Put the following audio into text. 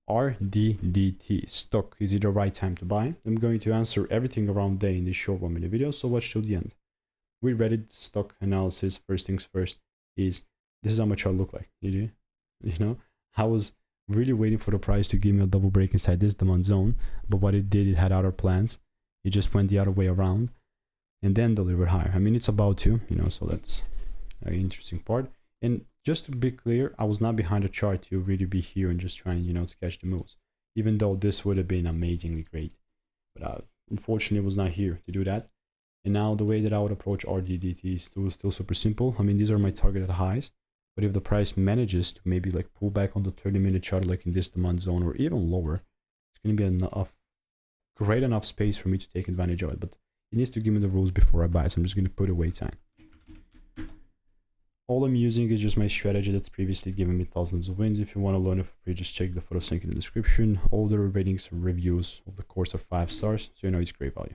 RDDT Stock. Is it the right time to buy? I'm going to answer everything around day in this short 1 minute video, so watch till the end. With Reddit stock analysis, first things first is this is how my chart look like. You know, I was really waiting for the price to give me a double break inside this demand zone, but what it did, it had other plans. It just went the other way around and then delivered higher. I mean, it's about to, so that's an interesting part. And just to be clear, I was not behind the chart to really be here and just trying, to catch the moves, even though this would have been amazingly great. But unfortunately, it was not here to do that. And now the way that I would approach RDDT is still super simple. I mean, these are my targeted highs. But if the price manages to maybe like pull back on the 30-minute chart, like in this demand zone or even lower, it's going to be great enough space for me to take advantage of it. But it needs to give me the rules before I buy. So I'm just going to put away time. All I'm using is just my strategy that's previously given me thousands of wins. If you want to learn it for free, just check the photo link in the description. All the ratings and reviews of the course are 5 stars, so it's great value.